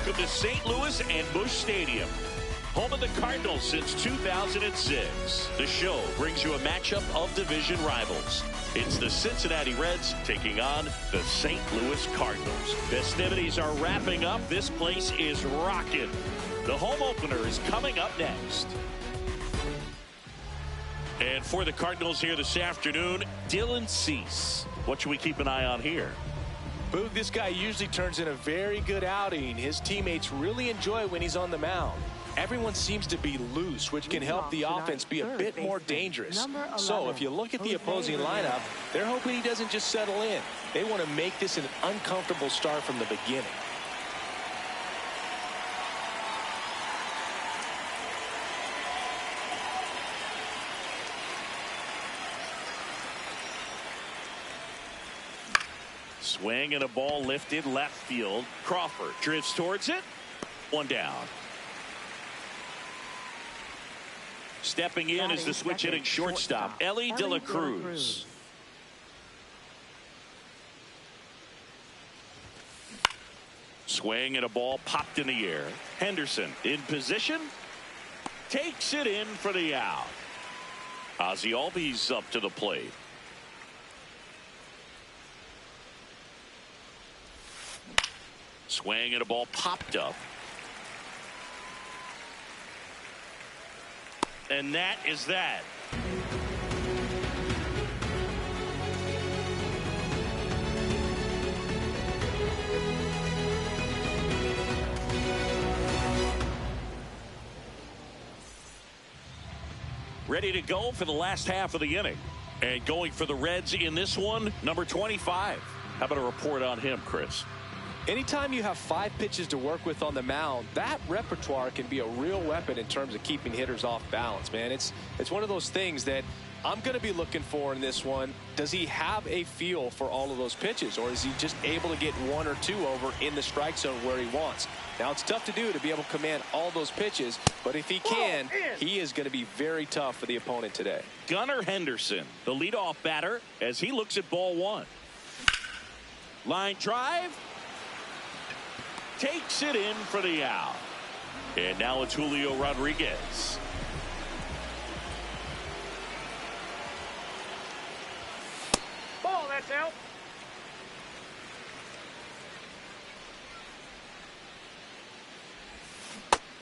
Welcome to St. Louis and Busch Stadium, home of the Cardinals since 2006. The show brings you a matchup of division rivals. It's the Cincinnati Reds taking on the St. Louis Cardinals. Festivities are wrapping up. This place is rocking. The home opener is coming up next. And for the Cardinals here this afternoon, Dylan Cease. What should we keep an eye on here? Boog, this guy usually turns in a very good outing. His teammates really enjoy when he's on the mound. Everyone seems to be loose, which can help the offense be a bit more dangerous. So if you look at the opposing lineup, they're hoping he doesn't just settle in. They want to make this an uncomfortable start from the beginning. Swing and a ball lifted left field. Crawford drifts towards it. One down. Stepping in is the switch hitting shortstop, Elly De La Cruz. Swing and a ball popped in the air. Henderson in position. Takes it in for the out. Ozzie Albies up to the plate. Swing and a ball popped up. And that is that. Ready to go for the last half of the inning. And going for the Reds in this one, number 25. How about a report on him, Chris? Anytime you have 5 pitches to work with on the mound, that repertoire can be a real weapon in terms of keeping hitters off balance, man. It's one of those things that I'm going to be looking for in this one. Does he have a feel for all of those pitches, or is he just able to get 1 or 2 over in the strike zone where he wants? Now, it's tough to do to be able to command all those pitches, but if he can, he is going to be very tough for the opponent today. Gunnar Henderson, the leadoff batter, as he looks at ball 1. Line drive. Takes it in for the out. And now it's Julio Rodriguez. Ball, that's out.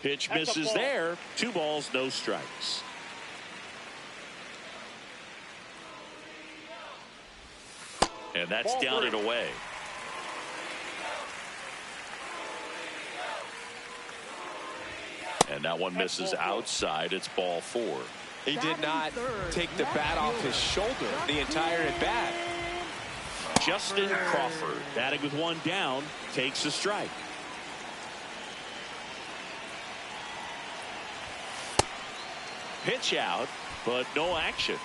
Pitch misses there. 2 balls, no strikes. And that's down and away. And that one misses outside. It's ball 4. He did not take the bat off his shoulder the entire at bat. Justin Crawford, batting with 1 down, takes a strike. Pitch out, but no action.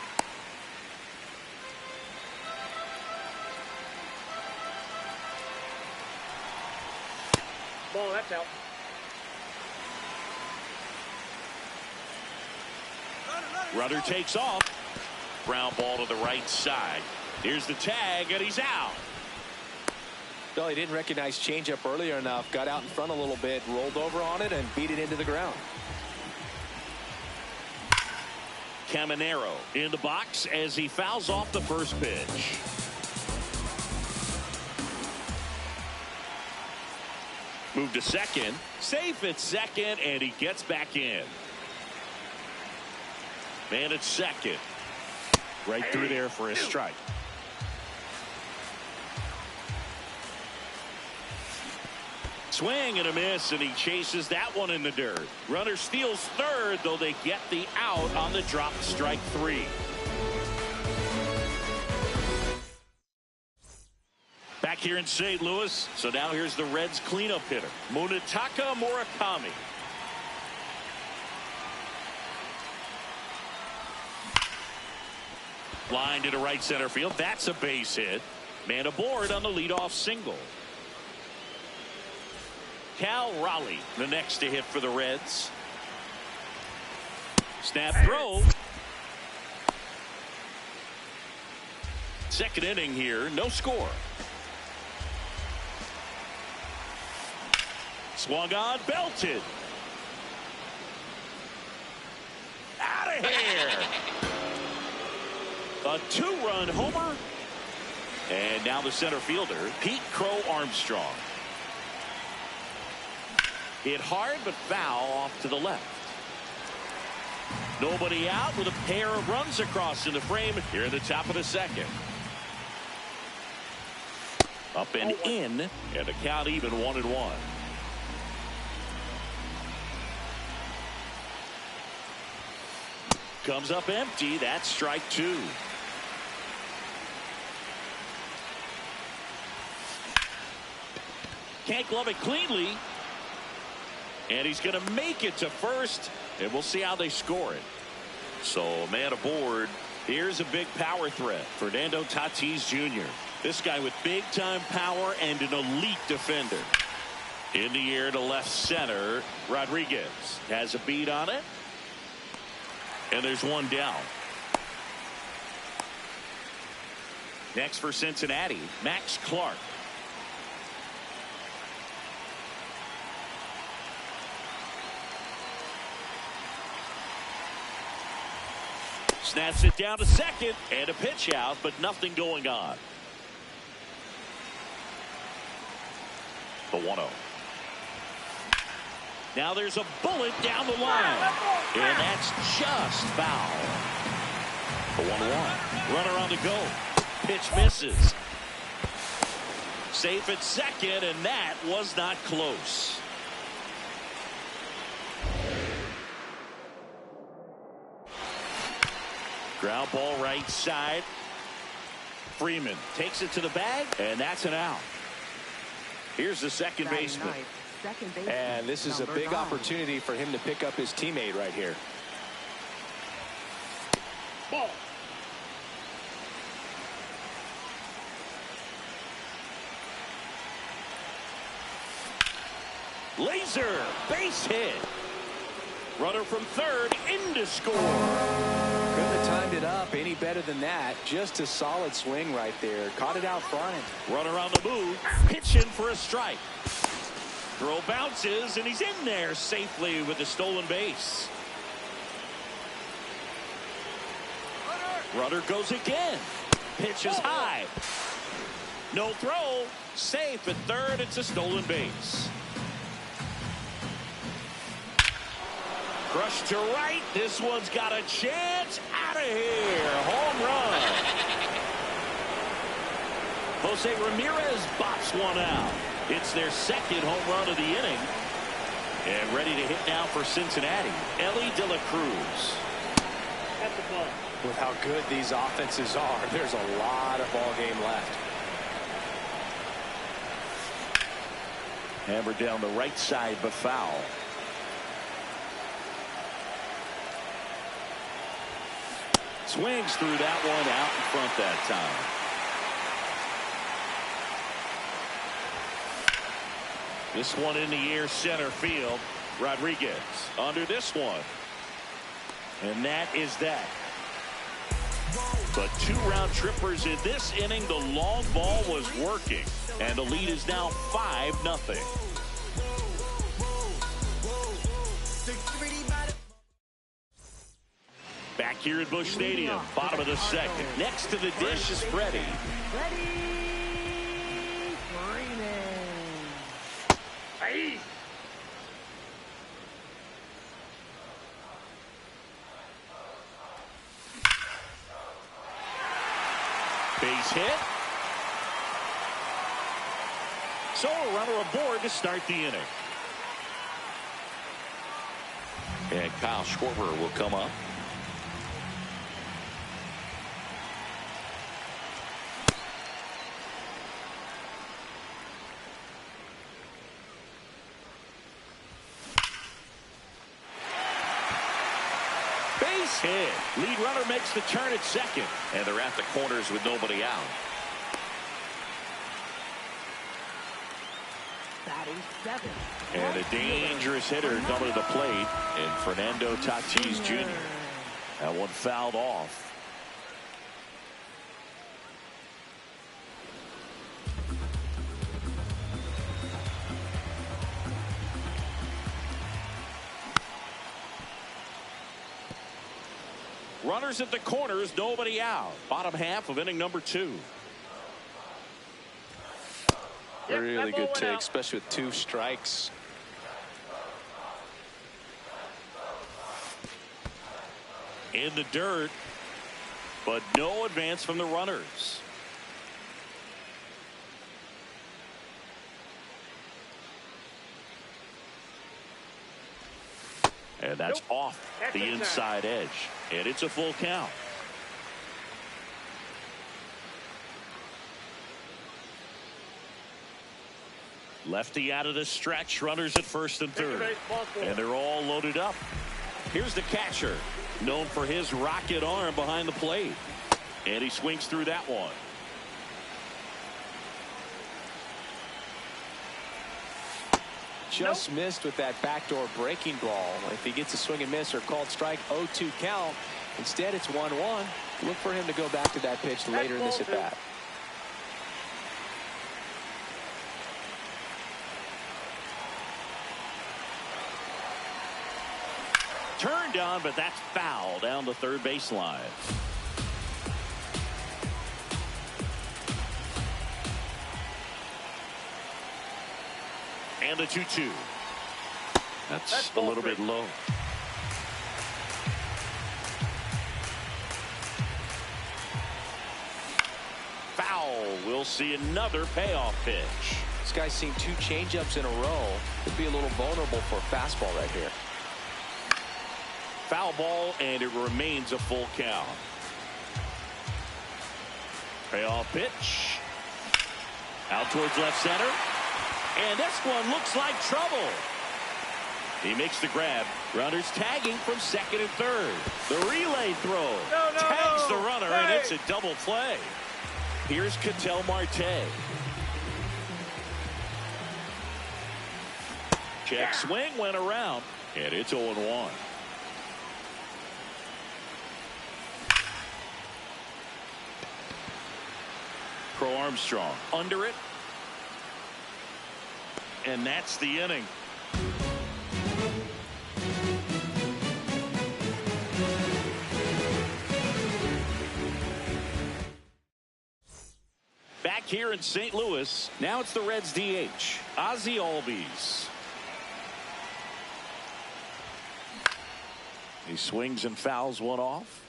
Ball, that's out. Runner takes off. Ground ball to the right side. Here's the tag, and he's out. Well, he didn't recognize changeup earlier enough. Got out in front a little bit, rolled over on it, and beat it into the ground. Caminero in the box as he fouls off the first pitch. Move to second. Safe at second, and he gets back in. Man at second. Right through there for a strike. Swing and a miss, and he chases that one in the dirt. Runner steals third, though they get the out on the drop, strike 3. Back here in St. Louis, so now here's the Reds cleanup hitter, Munetaka Murakami. Line to the right center field. That's a base hit. Man aboard on the leadoff single. Cal Raleigh, the next to hit for the Reds. Snap throw. Second inning here, no score. Swung on, belted. Out of here. A 2-run homer. And now the center fielder, Pete Crow Armstrong. Hit hard but foul off to the left. Nobody out with a pair of runs across in the frame here in the top of the second. Up and in, and the count even 1-1. Comes up empty. That's strike 2. Can't glove it cleanly. And he's going to make it to first. And we'll see how they score it. So, man aboard. Here's a big power threat. Fernando Tatis Jr. This guy with big-time power and an elite defender. In the air to left center. Rodriguez has a beat on it. And there's one down. Next for Cincinnati, Max Clark. Snaps it down to second, and a pitch out, but nothing going on. The 1-0. Now there's a bullet down the line, and that's just foul. The 1-1. Runner on the go. Pitch misses. Safe at second, and that was not close. Ground ball right side. Freeman takes it to the bag, and that's an out. Here's the second baseman. And this is a big opportunity for him to pick up his teammate right here. Ball. Laser base hit. Runner from third in to score. Couldn't have timed it up any better than that. Just a solid swing right there. Caught it out front. Runner on the move. Pitching for a strike. Throw bounces, and he's in there safely with the stolen base. Runner goes again. Pitch is high. No throw. Safe at third. It's a stolen base. Crushed to right. This one's got a chance. Out of here. Home run. Jose Ramirez bops one out. It's their second home run of the inning. And ready to hit now for Cincinnati, Elly De La Cruz. That's the ball. With how good these offenses are, there's a lot of ball game left. Hammered down the right side, but foul. Swings through that one out in front that time. This one in the air center field. Rodriguez under this one. And that is that. But 2 round trippers in this inning. The long ball was working. And the lead is now 5-0. Back here at Busch Stadium, bottom of the second. Next to the dish is Freddie. Hey. Base hit. So a runner aboard to start the inning. And Kyle Schwarber will come up. Base hit. Lead runner makes the turn at second. And they're at the corners with nobody out. And a dangerous hitter coming to the plate in Fernando Tatis Jr. That one fouled off. Runners at the corners, nobody out. Bottom half of inning number 2. Really good take, especially with 2 strikes. In the dirt, but no advance from the runners. And that's off the inside edge. And it's a full count. Lefty out of the stretch. Runners at first and third. And they're all loaded up. Here's the catcher, known for his rocket arm behind the plate. And he swings through that one. Just missed with that backdoor breaking ball. If he gets a swing and miss or called strike, 0-2 count. Instead, it's 1-1. Look for him to go back to that pitch later in this at bat. Turned on, but that's foul down the third baseline. And the 2-2. That's a little bit low. Foul. We'll see another payoff pitch. This guy's seen 2 changeups in a row. Could be a little vulnerable for a fastball right here. Foul ball, and it remains a full count. Payoff pitch. Out towards left center. And this one looks like trouble. He makes the grab. Runners tagging from second and third. The relay throw tags the runner, and it's a double play. Here's Ketel Marte. Check swing went around, and it's 0-1. Crow Armstrong under it. And that's the inning. Back here in St. Louis, now it's the Reds DH, Ozzie Albies. He swings and fouls one off.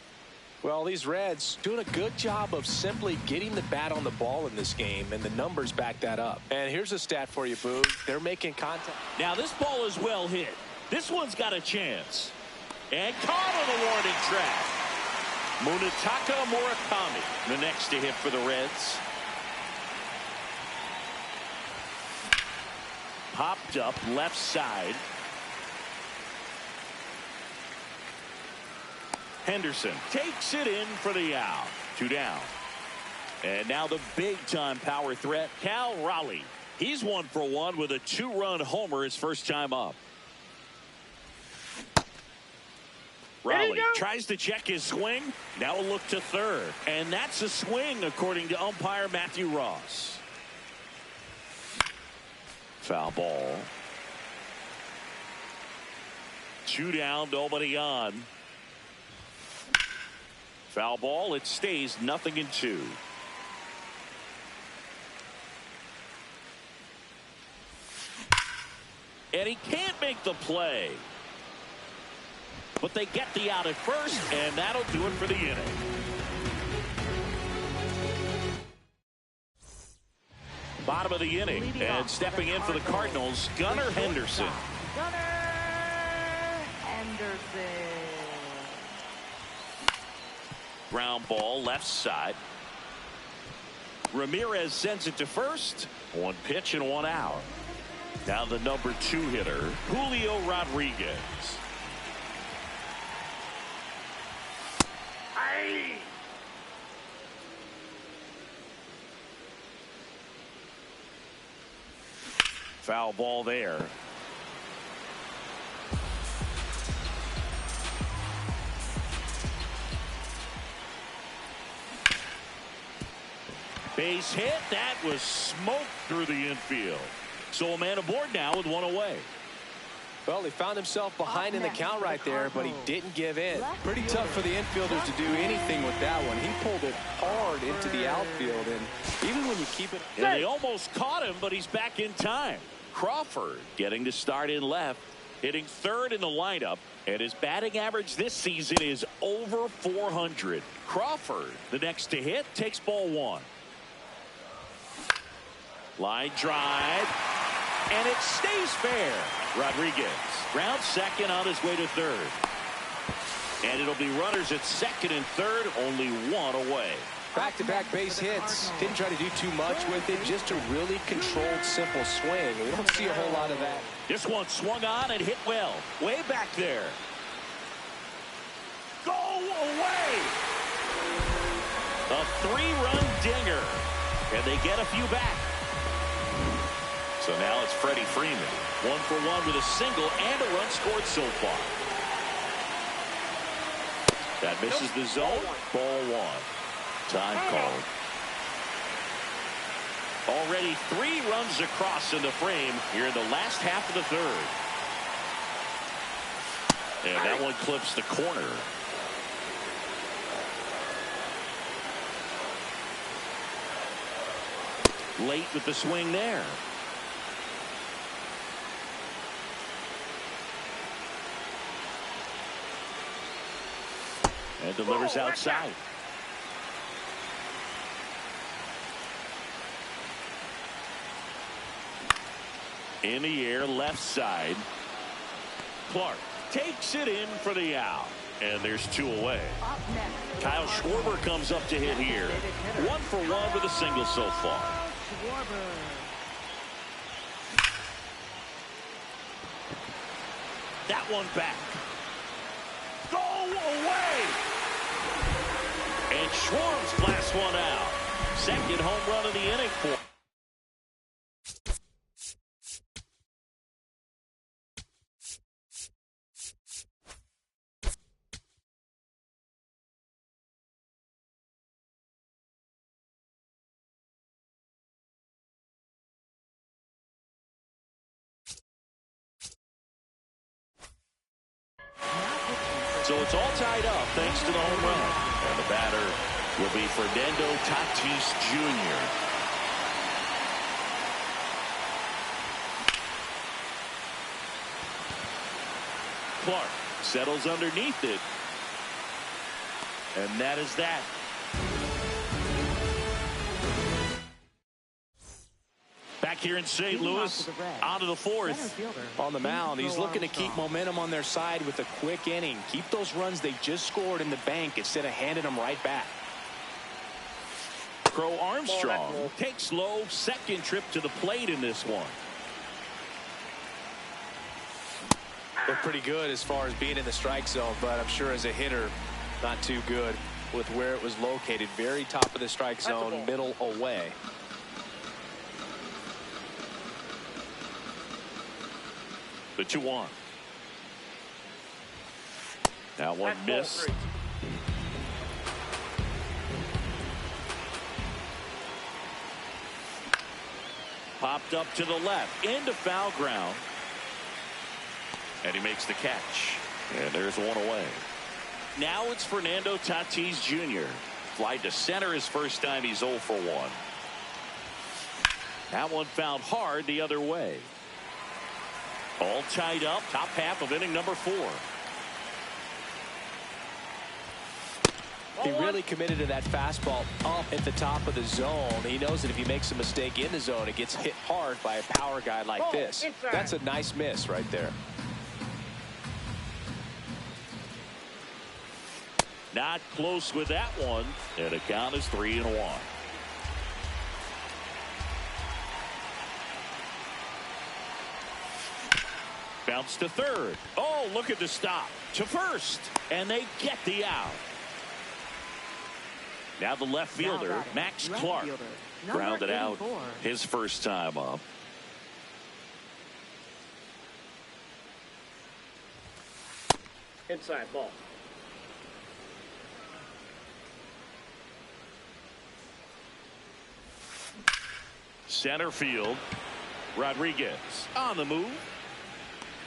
Well, these Reds doing a good job of simply getting the bat on the ball in this game, and the numbers back that up. And here's a stat for you, Boo. They're making contact. Now this ball is well hit. This one's got a chance. And caught on the warning track. Munetaka Murakami, the next to hit for the Reds. Popped up left side. Henderson takes it in for the out. 2 down. And now the big-time power threat, Cal Raleigh. He's 1 for 1 with a 2-run homer his first time up. Raleigh tries to check his swing. Now a look to third. And that's a swing, according to umpire Matthew Ross. Foul ball. 2 down, nobody on. Foul ball. It stays 0-2. And he can't make the play. But they get the out at first, and that'll do it for the inning. Bottom of the inning, and stepping in for the Cardinals, Gunnar Henderson. Gunnar Henderson. Ground ball left side. Ramirez sends it to first. 1 pitch and 1 out. Now the number 2 hitter, Julio Rodriguez. Aye. Foul ball there. Base hit. That was smoked through the infield. So a man aboard now with 1 away. Well, he found himself behind in the count right there, but he didn't give in. Pretty tough for the infielders to do anything with that one. He pulled it hard into the outfield, and even when you keep it... And they almost caught him, but he's back in time. Crawford getting to start in left, hitting third in the lineup, and his batting average this season is over 400. Crawford, the next to hit, takes ball one. Line drive, and it stays fair. Rodriguez rounds second on his way to third. And it'll be runners at second and third, only one away. Back-to-back base hits. Didn't try to do too much with it. Just a really controlled, simple swing. We don't see a whole lot of that. This one swung on and hit well. Way back there. Go away! A three-run dinger. And they get a few back. So now it's Freddie Freeman. 1 for 1 with a single and a run scored so far. That misses the zone. Ball one. Time called. Already 3 runs across in the frame here in the last half of the third. And that one clips the corner. Late with the swing there. And delivers outside. In the air, left side. Clark takes it in for the out. And there's 2 away. Kyle Schwarber comes up to hit here. 1 for 1 with a single so far. That one back. Go away! And Schwartz blasts one out. Second home run of the inning for. So it's all tied up thanks to the home run. And the batter will be Fernando Tatis Jr. Clark settles underneath it. And that is that. Back here in St. Louis, on to the fourth. On the mound, he's looking to keep momentum on their side with a quick inning. Keep those runs they just scored in the bank instead of handing them right back. Crow Armstrong takes low, second trip to the plate in this one. They're pretty good as far as being in the strike zone, but I'm sure as a hitter, not too good with where it was located. Very top of the strike zone, middle away. The 2-1. That one missed. Popped up to the left into foul ground. And he makes the catch. And there's one away. Now it's Fernando Tatis Jr. Flied to center his first time. He's 0 for 1. That one fouled hard the other way. All tied up, top half of inning number 4. He really committed to that fastball up at the top of the zone. He knows that if he makes a mistake in the zone, it gets hit hard by a power guy like this. That's a nice miss right there. Not close with that one, and the count is 3-1. Bounce to third. Oh, look at the stop. To first. And they get the out. Now the left fielder, Max Clark, grounded out his first time up. Inside ball. Center field. Rodriguez on the move.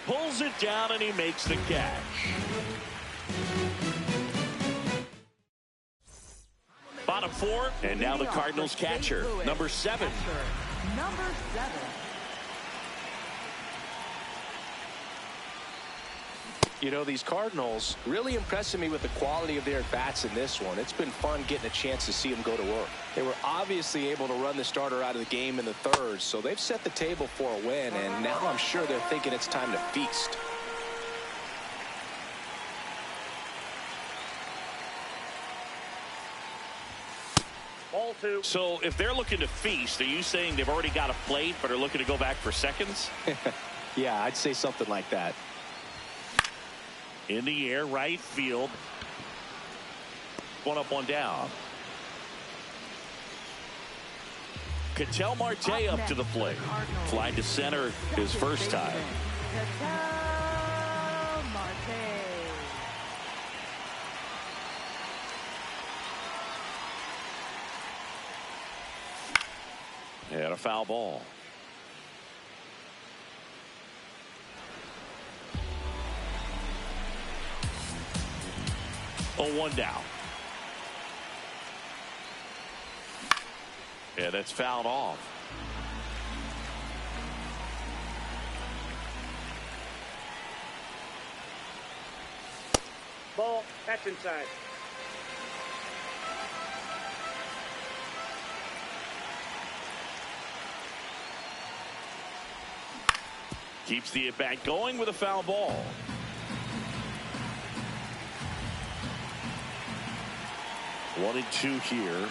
Pulls it down and he makes the catch. Bottom four, and now the Cardinals catcher, number 7. Number 7. You know, these Cardinals really impressing me with the quality of their at-bats in this one. It's been fun getting a chance to see them go to work. They were obviously able to run the starter out of the game in the third, so they've set the table for a win, and now I'm sure they're thinking it's time to feast. Ball 2. So if they're looking to feast, are you saying they've already got a plate but are looking to go back for seconds? Yeah, I'd say something like that. In the air, right field. One up, one down. Ketel Marte up to the plate. Fly to center his first time. Ketel Marte. And a foul ball. Oh, 1 down. Yeah, that's fouled off. Ball. That's inside. Keeps the at-bat going with a foul ball. One and 2 here.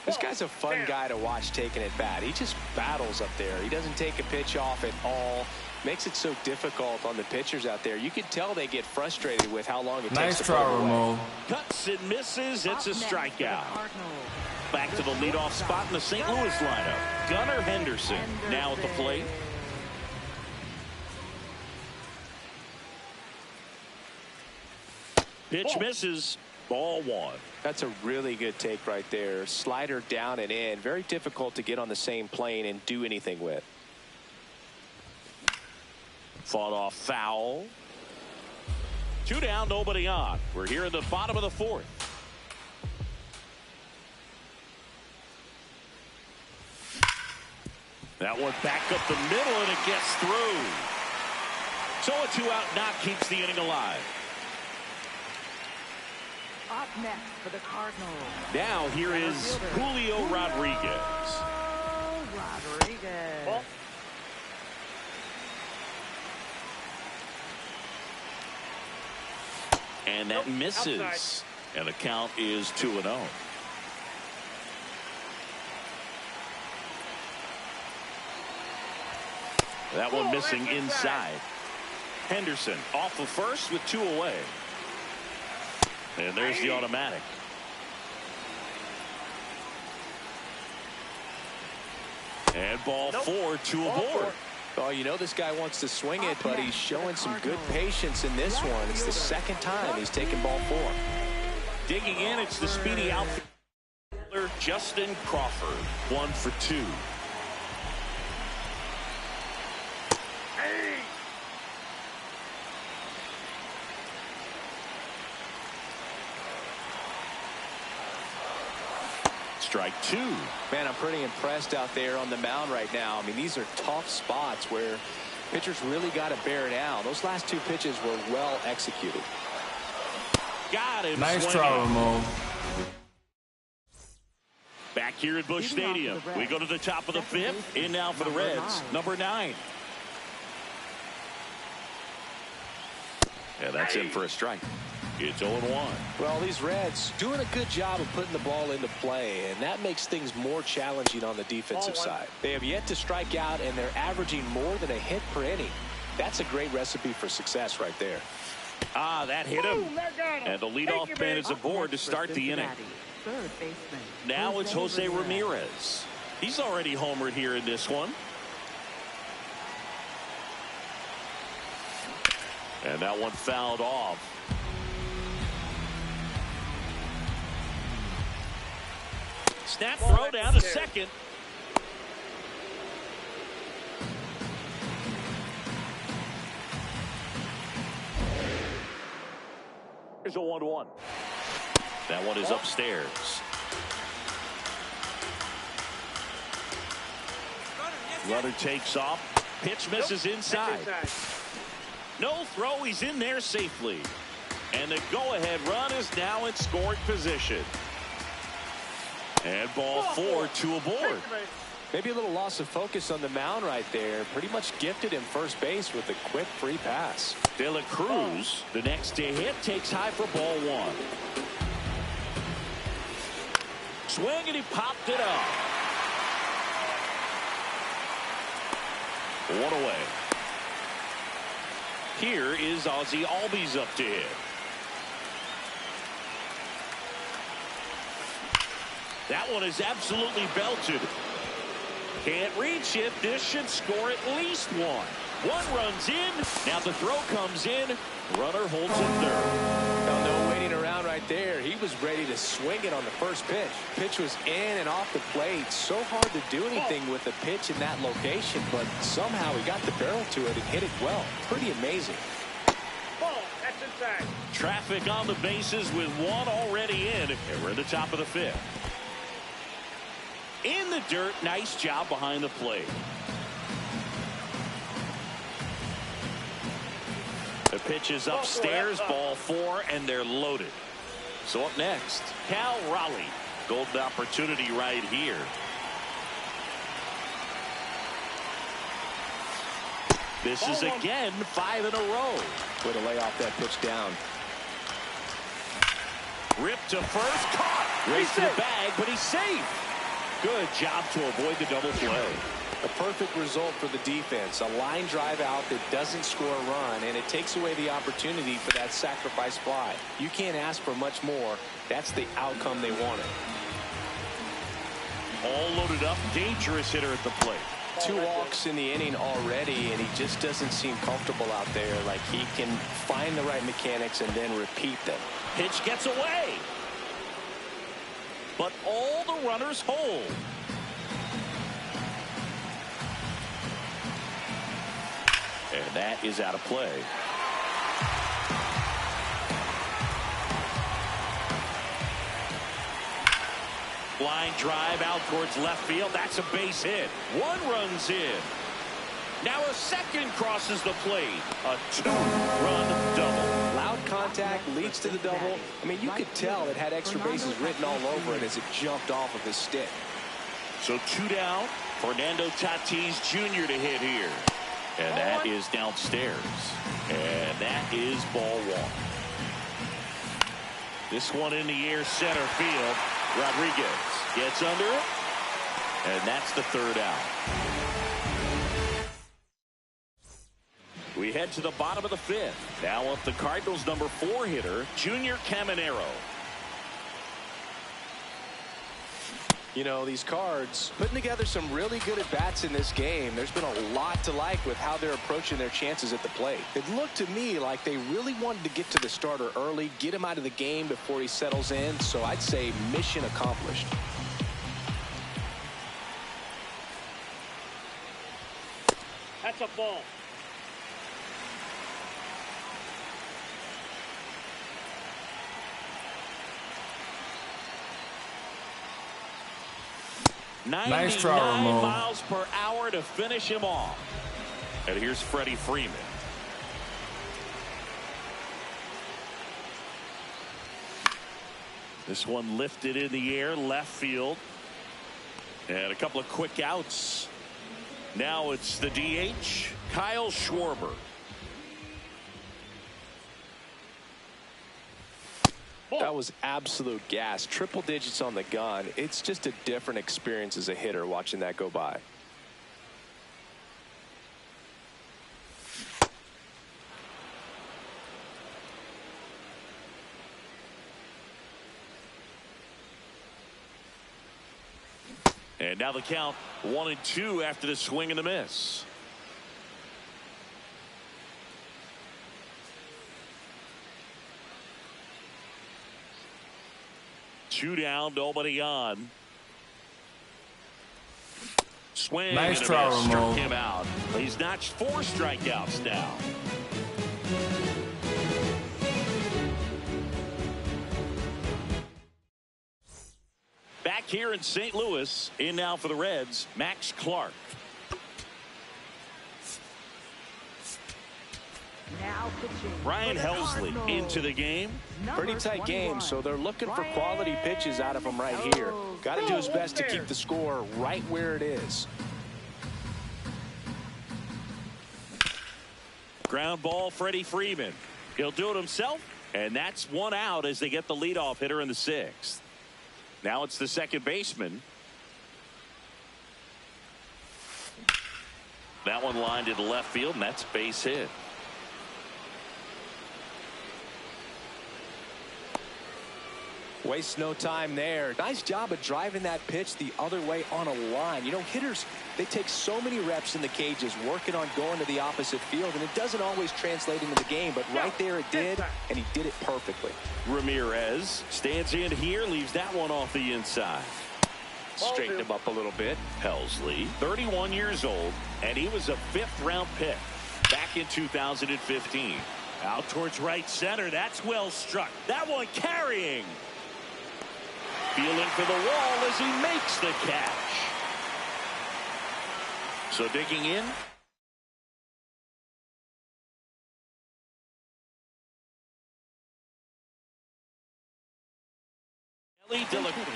This guy's a fun guy to watch taking at bat. He just battles up there. He doesn't take a pitch off at all. Makes it so difficult on the pitchers out there. You can tell they get frustrated with how long it takes to Nice try, Ramon. Cuts and misses. It's a Up next strikeout. for the Cardinals. Back to the leadoff spot in the St. Louis lineup. Gunnar Henderson now at the plate. Pitch misses. Ball 1. That's a really good take right there. Slider down and in. Very difficult to get on the same plane and do anything with. Fought off foul. 2 down, nobody on. We're here in the bottom of the 4th. That one back up the middle and it gets through. So a 2-out knock keeps the inning alive. Up next for the Cardinals. Now here is Julio Rodriguez. Rodriguez. Ball. And that misses. Outside. And the count is 2-0. That one missing inside. Henderson off of first with 2 away. And there's the automatic. And ball 4, 2 aboard. Oh, you know this guy wants to swing it, but he's showing some good patience in this one. It's the second time he's taken ball 4. Digging in, it's the speedy outfielder Justin Crawford. 1 for 2. Strike 2. Man, I'm pretty impressed out there on the mound right now. I mean, these are tough spots where pitchers really got to bear down. Those last 2 pitches were well executed. Got him. Nice swinging. try, Ramon. Back here at Busch Stadium. We go to the top of the 5th. In now for the Reds, number 9. Yeah, that's in for a strike. It's 0-1. Well, these Reds doing a good job of putting the ball into play, and that makes things more challenging on the defensive side. They have yet to strike out, and they're averaging more than a hit per inning. That's a great recipe for success right there. Ah, that hit him. And the leadoff man is aboard to start the inning. Third baseman. Now it's Jose Ramirez. He's already homered here in this one. And that one fouled off. Snap throw down to second. Here's a 1-1. That one is upstairs. Runner takes off. Pitch misses inside. No throw. He's in there safely. And the go-ahead run is now in scoring position. And ball 4, 2 aboard. Maybe a little loss of focus on the mound right there. Pretty much gifted him first base with a quick free pass. De La Cruz, the next to hit, takes high for ball 1. Swing, and he popped it up. 1 away. Here is Ozzie Albies up to hit. That one is absolutely belted. Can't reach it. This should score at least 1. 1 runs in. Now the throw comes in. Runner holds it third. Now, no waiting around right there. He was ready to swing it on the first pitch. Pitch was in and off the plate. So hard to do anything with a pitch in that location, but somehow he got the barrel to it and hit it well. Pretty amazing. Ball. That's inside. Traffic on the bases with 1 already in. And we're in the top of the 5th. In the dirt, nice job behind the plate. The pitch is upstairs, ball 4, and they're loaded. So up next, Cal Raleigh. Golden opportunity right here. This is again 5 in a row. Way to lay off that pitch down. Ripped to first, caught. Race to the bag, but he's safe. Good job to avoid the double play. A perfect result for the defense. A line drive out that doesn't score a run, and it takes away the opportunity for that sacrifice fly. You can't ask for much more. That's the outcome they wanted. All loaded up, dangerous hitter at the plate. 2 walks in the inning already, and he just doesn't seem comfortable out there. Like he can find the right mechanics and then repeat them. Pitch gets away. But all the runners hold. And that is out of play. Line drive out towards left field. That's a base hit. 1 runs in. Now a second crosses the plate. A 2-run double. Loud contact leads to the double. I mean, you could tell it had extra bases written all over it as it jumped off of his stick. So 2 down. Fernando Tatis Jr. to hit here. And that is downstairs. And that is ball 1. This one in the air, center field. Rodriguez gets under it. And that's the 3rd out. We head to the bottom of the 5th. Now up the Cardinals' number 4 hitter, Junior Caminero. You know, these Cards putting together some really good at-bats in this game. There's been a lot to like with how they're approaching their chances at the plate. It looked to me like they really wanted to get to the starter early, get him out of the game before he settles in. So I'd say mission accomplished. That's a ball. Nice try, 99 Ramon. miles per hour to finish him off. And here's Freddie Freeman. This one lifted in the air, left field. And a couple of quick outs. Now it's the DH, Kyle Schwarber. That was absolute gas. Triple digits on the gun. It's just a different experience as a hitter watching that go by. And now the count 1-2 after the swing and the miss. Two down, nobody on. Swing. Nice and a try, miss. Struck Ramon. him out. He's notched 4 strikeouts now. Back here in St. Louis, in now for the Reds, Max Clark. Now pitching. Ryan for the Helsley Cardinals. into the game. Number Pretty tight 21, game, so they're looking for quality pitches out of him right here. Got to do his best to keep the score right where it is. Ground ball, Freddie Freeman. He'll do it himself, and that's one out as they get the leadoff hitter in the sixth. Now it's the second baseman. That one lined to the left field, and that's base hit. Wastes no time there. Nice job of driving that pitch the other way on a line. You know, hitters, they take so many reps in the cages working on going to the opposite field, and it doesn't always translate into the game, but right there it did, and he did it perfectly. Ramirez stands in here, leaves that one off the inside. Straighten him up a little bit. Helsley, 31 years old, and he was a fifth-round pick back in 2015. Out towards right center. That's well struck. That one carrying. Feeling for the wall as he makes the catch. So digging in.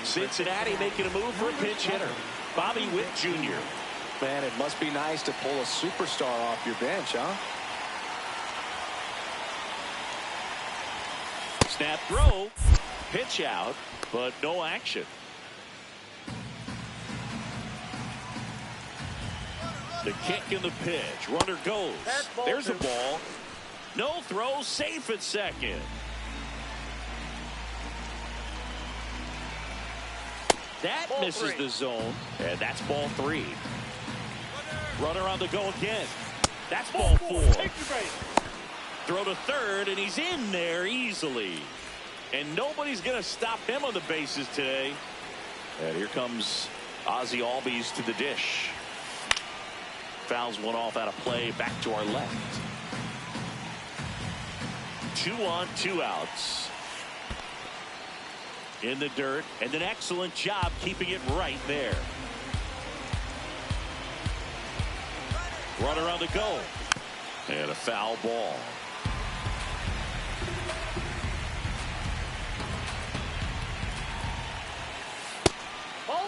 Cincinnati making a move for a pinch hitter. Bobby Witt Jr. Man, it must be nice to pull a superstar off your bench, huh? Snap throw. Pitch out, but no action. The kick and the pitch. Runner goes. There's a ball. No throw. Safe at second. That misses the zone, and that's ball 3. Runner on the go again. That's ball 4. Throw to third, and he's in there easily. And nobody's going to stop him on the bases today. And here comes Ozzie Albies to the dish. Fouls one off out of play back to our left. 2 on, 2 outs. In the dirt, and an excellent job keeping it right there. Runner on the go. And a foul ball. Ball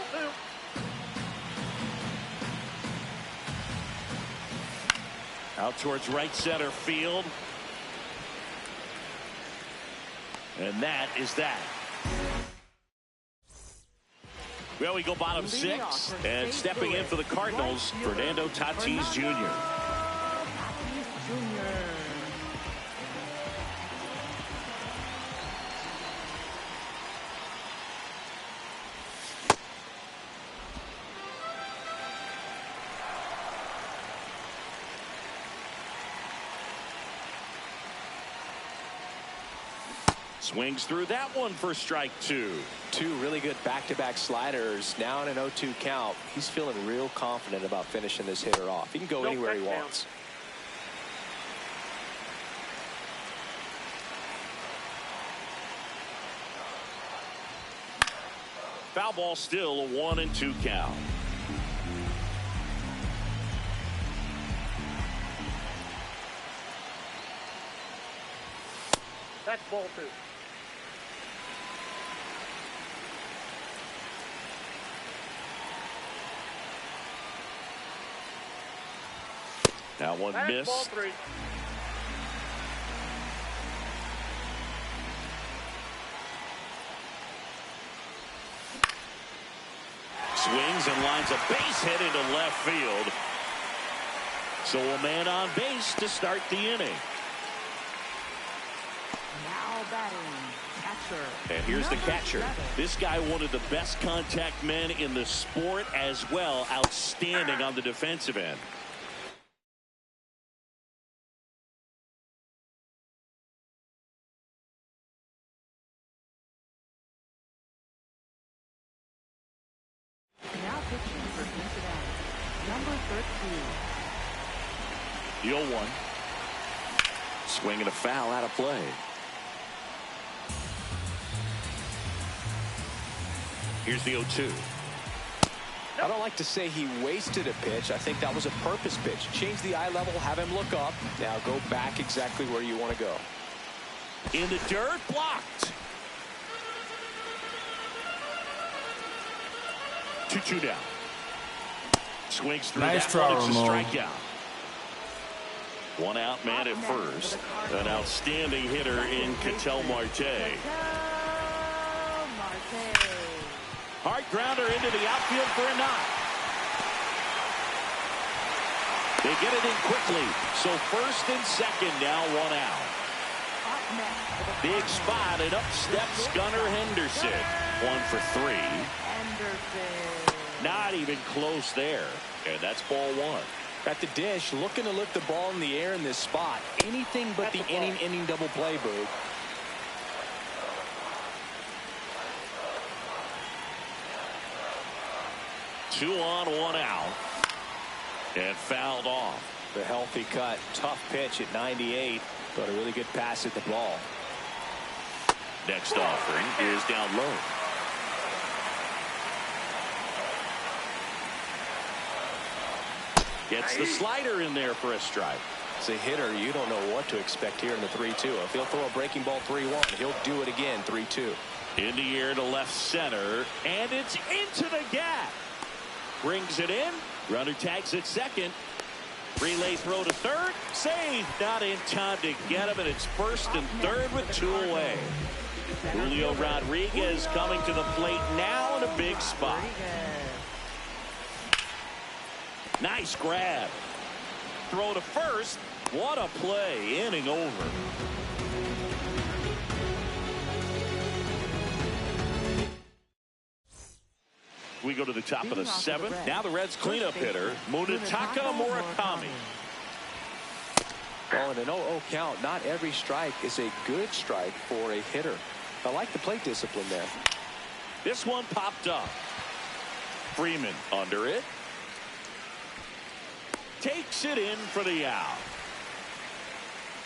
2. Out towards right center field. And that is that. Well, we go bottom 6, and stepping in for the Cardinals, Fernando Tatis Jr. Tatis Jr. Swings through that one for strike 2. 2 really good back-to-back sliders. Now in an 0-2 count. He's feeling real confident about finishing this hitter off. He can go anywhere he wants. Foul ball still a 1-2 count. That's ball 2. That one That's missed. ball 3. Swings and lines a base hit into left field. So a man on base to start the inning. Now batting. Catcher. And here's the Number catcher. 7. This guy, one of the best contact men in the sport as well. Outstanding on the defensive end. Now pitching for Cincinnati. Number 13. The 0-1. Swinging a foul out of play. Here's the 0-2. I don't like to say he wasted a pitch. I think that was a purpose pitch. Change the eye level, have him look up. Now go back exactly where you want to go. In the dirt, blocked. 2-2 down. Swings through nice that try, one. It's a Ramon. strikeout. One out man at first. An outstanding hitter in Ketel Marte. Hard grounder into the outfield for a knock. They get it in quickly. So first and second now, one out. Big spot, and up steps Gunnar Henderson. 1 for 3. Not even close there. And that's ball 1. At the dish, looking to lift the ball in the air in this spot. Anything but the inning double play, Boog. Two on, one out. And fouled off. The healthy cut. Tough pitch at 98, but a really good pass at the ball. Next offering is down low. Gets the slider in there for a strike. As a hitter, you don't know what to expect here in the 3-2. If he'll throw a breaking ball 3-1, he'll do it again 3-2. In the air to left center, and it's into the gap. Brings it in. Runner tags at second. Relay throw to third. Save. Not in time to get him, and it's first and third with 2 away. Julio Rodriguez coming to the plate now in a big spot. Nice grab. Throw to first. What a play. Inning over. We go to the top of the 7th. Now the Reds cleanup hitter, Munetaka Murakami. Well, in an 0-0 count, not every strike is a good strike for a hitter. I like the plate discipline there. This one popped up. Freeman under it. Takes it in for the out.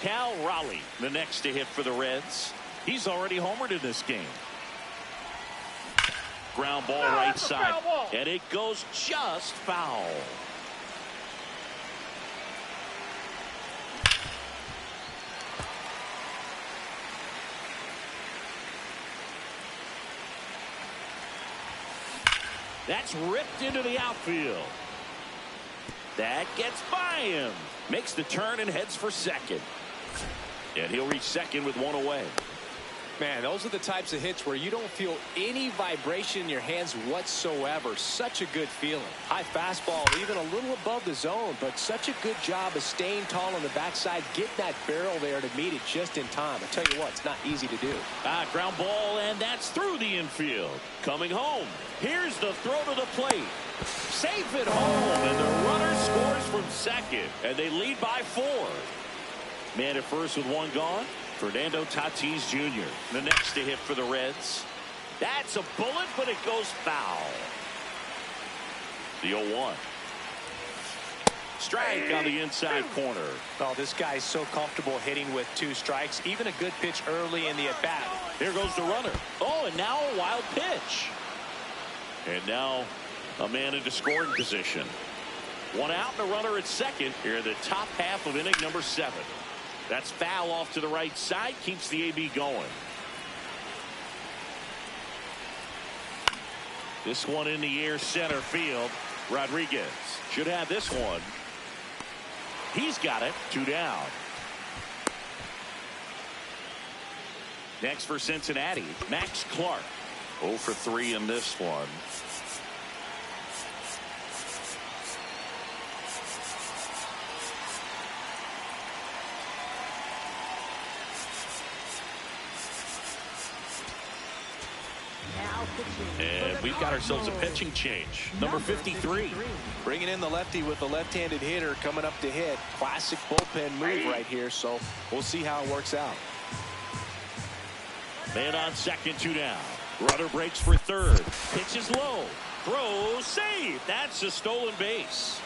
Cal Raleigh, the next to hit for the Reds. He's already homered in this game. Ground ball right side. And it goes just foul. That's ripped into the outfield. That gets by him. Makes the turn and heads for second. And he'll reach second with 1 away. Man, those are the types of hits where you don't feel any vibration in your hands whatsoever. Such a good feeling. High fastball, even a little above the zone, but such a good job of staying tall on the backside, getting that barrel there to meet it just in time. I tell you what, it's not easy to do. Ground ball, and that's through the infield. Coming home. Here's the throw to the plate. Safe at home, and the runner scores from second, and they lead by 4. Man at first with 1 gone. Fernando Tatis Jr. the next to hit for the Reds. That's a bullet, but it goes foul. The 0-1. Strike on the inside corner. Oh, this guy's so comfortable hitting with 2 strikes. Even a good pitch early in the at-bat. Here goes the runner. Oh, and now a wild pitch. And now a man into scoring position. 1 out and a runner at second here in the top half of inning number 7. That's foul off to the right side. Keeps the AB going. This one in the air center field. Rodriguez should have this one. He's got it. 2 down. Next for Cincinnati, Max Clark. 0 for 3 in this one. And we've got ourselves a pitching change. Number 53. Bringing in the lefty with the left-handed hitter coming up to hit. Classic bullpen move right here, so we'll see how it works out. Man on second, 2 down. Runner breaks for third. Pitches low. Throws, save. That's a stolen base.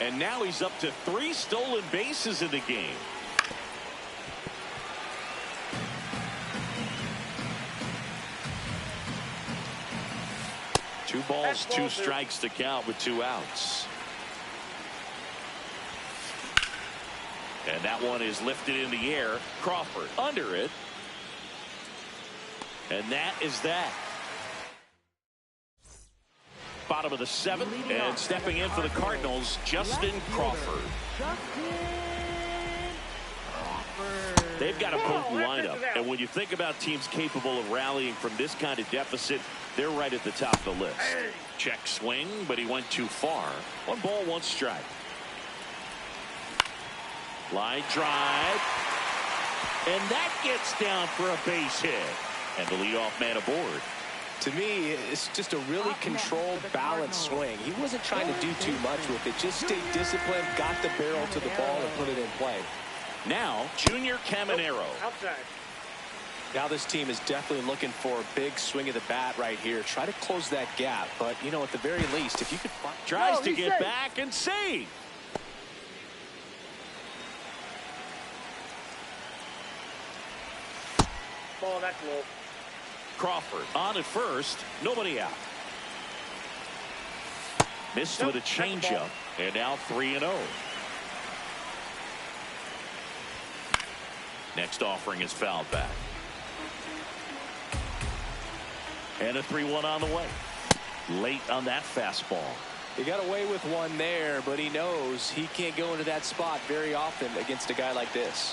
And now he's up to 3 stolen bases in the game. 2 balls, 2 strikes to count with 2 outs. And that one is lifted in the air. Crawford under it. And that is that. Bottom of the 7th, and stepping in for the Cardinals, Justin Crawford. They've got a potent lineup, and when you think about teams capable of rallying from this kind of deficit, they're right at the top of the list. Check swing, but he went too far. 1 ball, 1 strike. Line drive, and that gets down for a base hit, and the leadoff man aboard. To me, it's just a really controlled, balanced swing. He wasn't trying to do too much with it. Just stayed disciplined, got the barrel to the ball, and put it in play. Now, Junior Caminero. Outside. Now this team is definitely looking for a big swing of the bat right here. Try to close that gap. But, you know, at the very least, if you could find... Tries to get back and save. Ball, that's low. Crawford on at first. Nobody out. Missed with a changeup. And now 3-0. Next offering is fouled back. And a 3-1 on the way. Late on that fastball. He got away with one there, but he knows he can't go into that spot very often against a guy like this.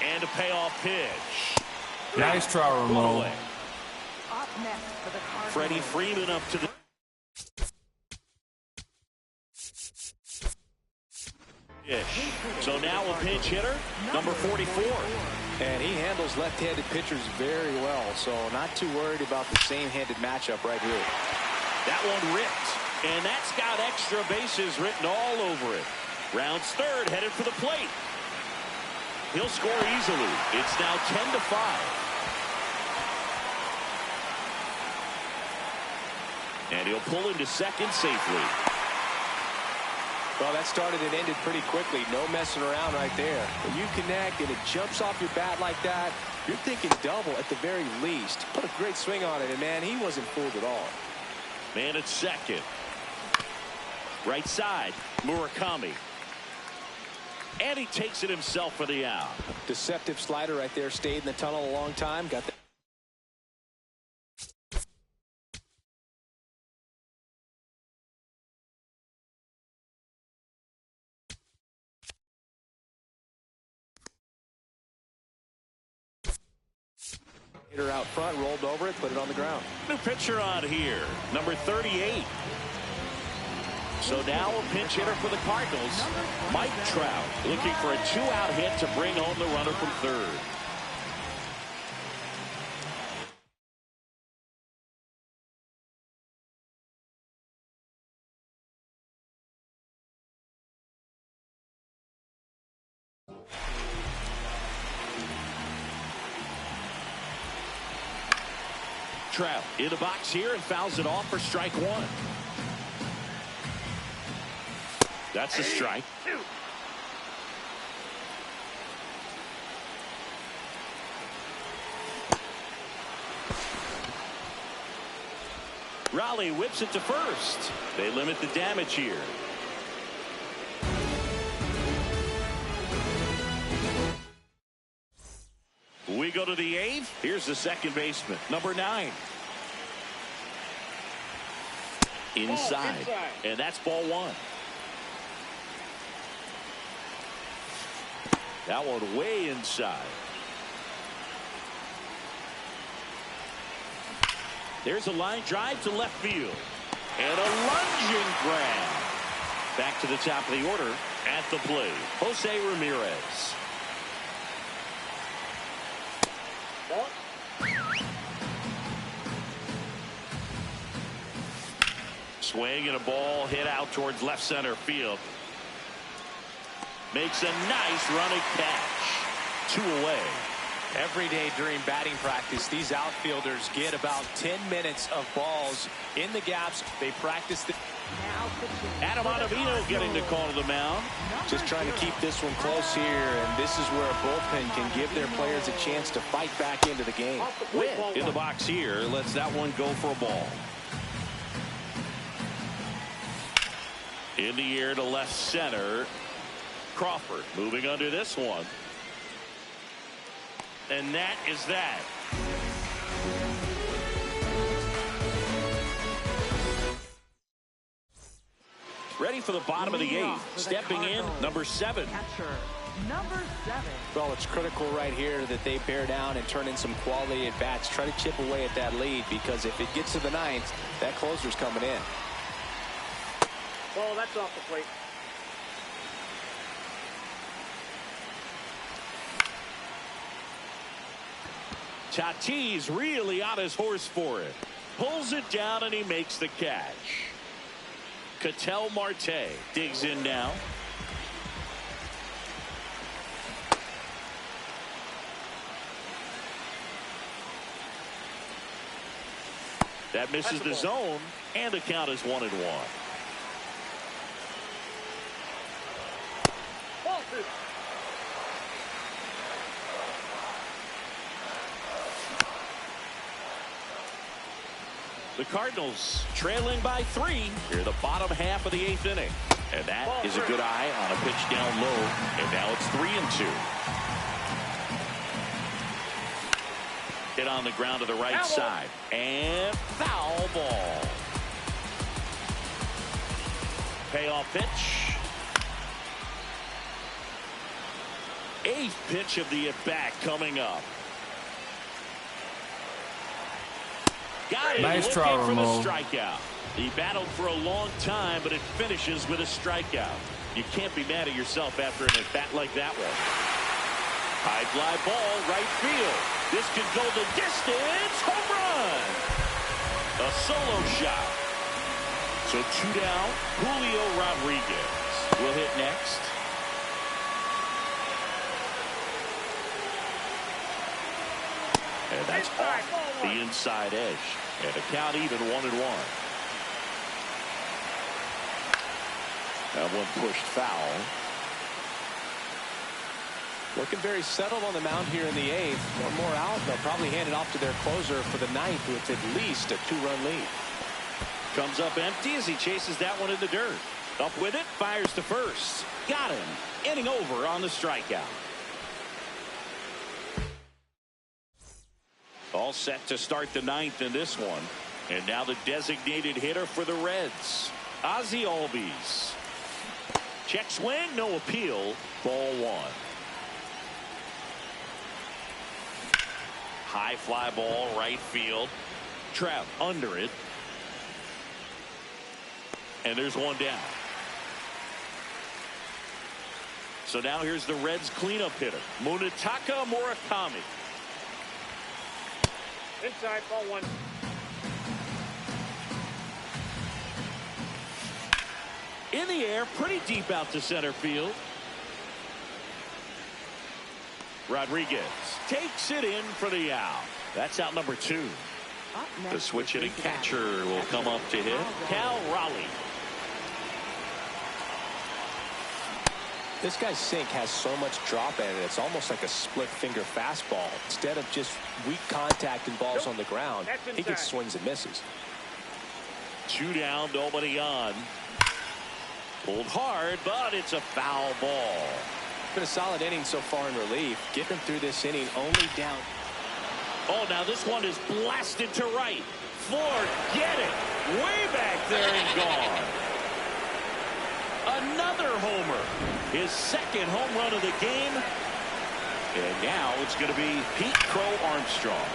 And a payoff pitch. Nice try, Ramon. Up next for the Cardinals. Freddie Freeman up to the ish. So now a pinch hitter, number 44. And he handles left-handed pitchers very well, so not too worried about the same-handed matchup right here. That one ripped, and that's got extra bases written all over it. Rounds third, headed for the plate. He'll score easily. It's now 10-5. And he'll pull into second safely. Well, that started and ended pretty quickly. No messing around right there. When you connect and it jumps off your bat like that, you're thinking double at the very least. Put a great swing on it, and, man, he wasn't fooled at all. Man at second. Right side, Murakami. And he takes it himself for the out. Deceptive slider right there. Stayed in the tunnel a long time. Got the hitter out front, rolled over it, put it on the ground. New pitcher on here, number 38. So now a pinch hitter for the Cardinals, Mike Trout, looking for a 2-out hit to bring home the runner from third. Trout in the box here and fouls it off for strike 1. That's a strike. Raleigh whips it to first. They limit the damage here. We go to the 8th. Here's the second baseman, number 9. Inside. And that's ball 1. That one way inside. There's a line drive to left field. And a lunging grab. Back to the top of the order at the plate, Jose Ramirez. Swing and a ball hit out towards left center field. Makes a nice running catch. 2 away. Every day during batting practice, these outfielders get about 10 minutes of balls in the gaps. They practice the Now pitching. Adam Ottavino getting the call to the mound. Just trying to keep this one close here, and this is where a bullpen can give their players a chance to fight back into the game. In the box here, lets that one go for a ball. In the air to left center. Crawford moving under this one. And that is that. Ready for the bottom of the eighth. Stepping in, number 7. Catcher, number 7. Well, it's critical right here that they bear down and turn in some quality at bats. Try to chip away at that lead, because if it gets to the 9th, that closer's coming in. Ball, that's off the plate. Tatis really on his horse for it. Pulls it down and he makes the catch. Ketel Marte digs in now. That misses the zone, and the count is 1-1. Ball 2. The Cardinals trailing by 3 here the bottom half of the 8th inning. And that is a good eye on a pitch down low. And now it's 3-2. Hit on the ground to the right side. And foul ball. Payoff pitch. 8th pitch of the at-bat coming up. Got it. Nice try, For the Ramon. strikeout. He battled for a long time, but it finishes with a strikeout. You can't be mad at yourself after an at-bat like that one. High fly ball, right field. This could go the distance. Home run. A solo shot. So 2 down. Julio Rodriguez will hit next. And that's off the inside edge. And a count even 1-1. That one pushed foul. Looking very settled on the mound here in the 8th. One more out. They'll probably hand it off to their closer for the 9th with at least a 2-run lead. Comes up empty as he chases that one in the dirt. Up with it, fires to first. Got him. Inning over on the strikeout. All set to start the 9th in this one. And now the designated hitter for the Reds, Ozzie Albies. Check swing, no appeal. Ball 1. High fly ball, right field. Trout under it. And there's one down. So now here's the Reds cleanup hitter, Munetaka Murakami. Inside, ball 1. In the air, pretty deep out to center field. Rodriguez takes it in for the out. That's out number 2. The switch hitting catcher will come up to hit. Cal Raleigh. This guy's sink has so much drop in it. It's almost like a split finger fastball. Instead of just weak contact and balls on the ground, he gets swings and misses. 2 down, nobody on. Pulled hard, but it's a foul ball. Been a solid inning so far in relief. Getting through this inning only down. Oh, now this one is blasted to right. Forget it. Way back there and gone. Another homer. His 2nd home run of the game. And now it's going to be Pete Crow Armstrong.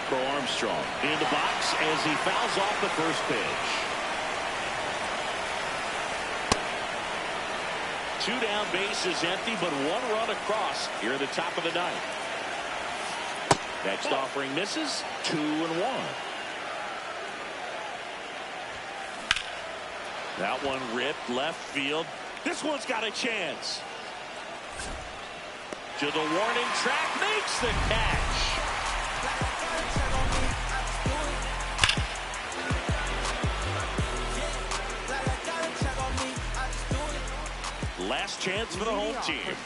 Crow Armstrong in the box as he fouls off the first pitch. 2 down, base is empty, but 1 run across here at the top of the 9th. Next offering misses. 2-1. That one ripped left field. This one's got a chance. To the warning track, makes the catch. Last chance for the home team.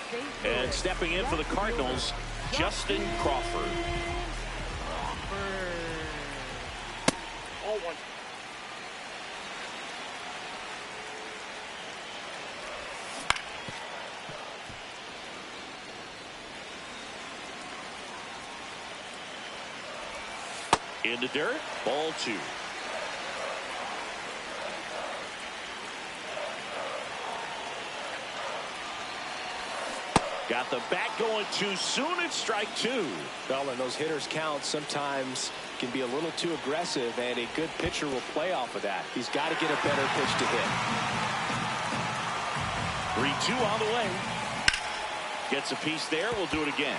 And stepping in for the Cardinals, Justin Crawford. Ball one. In the dirt, ball two. Got the bat going too soon. It's strike two. Well, and those hitters count sometimes can be a little too aggressive, and a good pitcher will play off of that. He's got to get a better pitch to hit. 3-2 on the way. Gets a piece there. We'll do it again.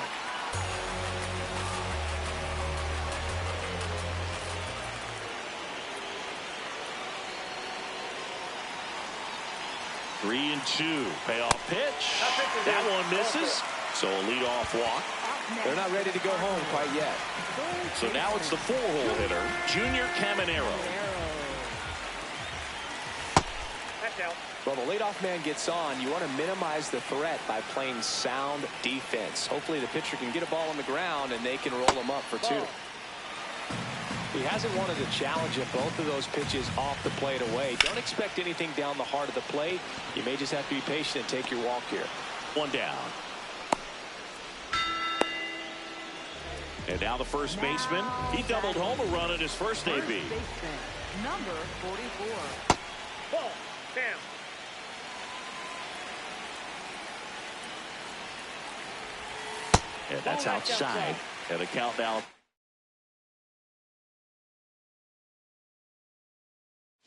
Three and two. Payoff pitch. That one misses. So a leadoff walk. They're not ready to go home quite yet. So now it's the four-hole hitter, Junior Caminero. That's out. Well, the leadoff man gets on. You want to minimize the threat by playing sound defense. Hopefully the pitcher can get a ball on the ground and they can roll him up for two. He hasn't wanted to challenge at both of those pitches off the plate away. Don't expect anything down the heart of the plate. You may just have to be patient and take your walk here. One down. And now the first baseman. He doubled home a run in his first AB. Number 44. Ball. Down. And that's outside. And the count now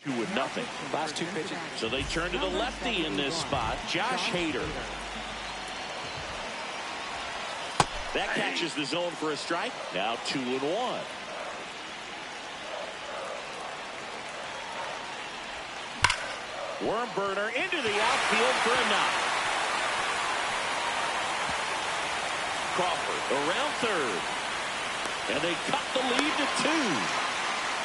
2-0. Last two pitches. So they turn to the lefty in this spot, Josh Hader. That catches the zone for a strike. Now 2-1. Worm burner into the outfield for a knock. Crawford around third. And they cut the lead to 2.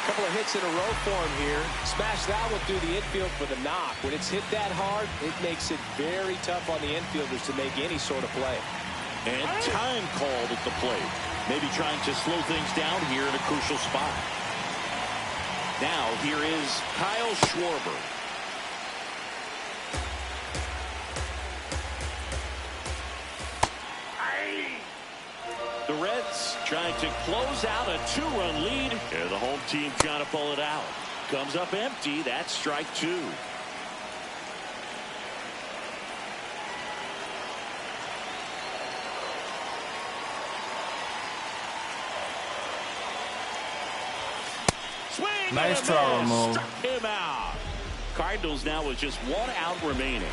Couple of hits in a row for him here. Smash that one through the infield for the knock. When it's hit that hard, it makes it very tough on the infielders to make any sort of play. And time called at the plate. Maybe trying to slow things down here in a crucial spot. Now here is Kyle Schwarber. The Reds trying to close out a 2-run lead. And the home team trying to pull it out. Comes up empty. That's strike two. Swing. Nice throw, Mo. Struck him out. Cardinals now with just one out remaining.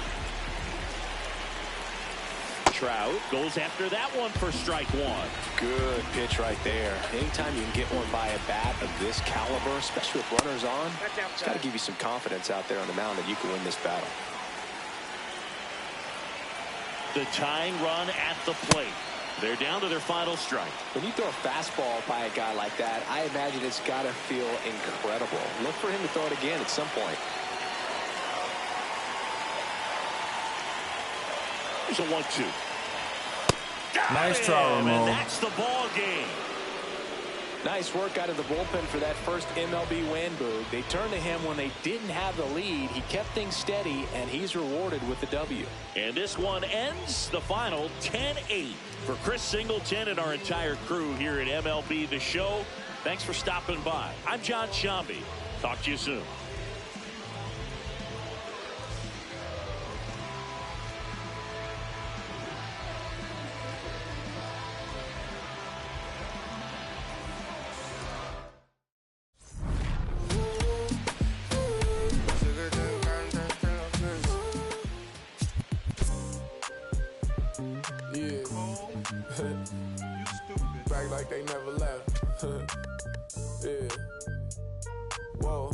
Trout goes after that one for strike one. Good pitch right there. Anytime you can get one by a bat of this caliber, especially with runners on, it's got to give you some confidence out there on the mound that you can win this battle. The tying run at the plate. They're down to their final strike. When you throw a fastball by a guy like that, I imagine it's got to feel incredible. Look for him to throw it again at some point. There's a 1-2. Nice throw, Mo. And that's the ball game. Nice work out of the bullpen for that first MLB win, Boog. They turned to him when they didn't have the lead. He kept things steady, and he's rewarded with the W. And this one ends the final 10-8. For Chris Singleton and our entire crew here at MLB The Show, thanks for stopping by. I'm John Shambi. Talk to you soon. Back like they never left. Yeah. Whoa.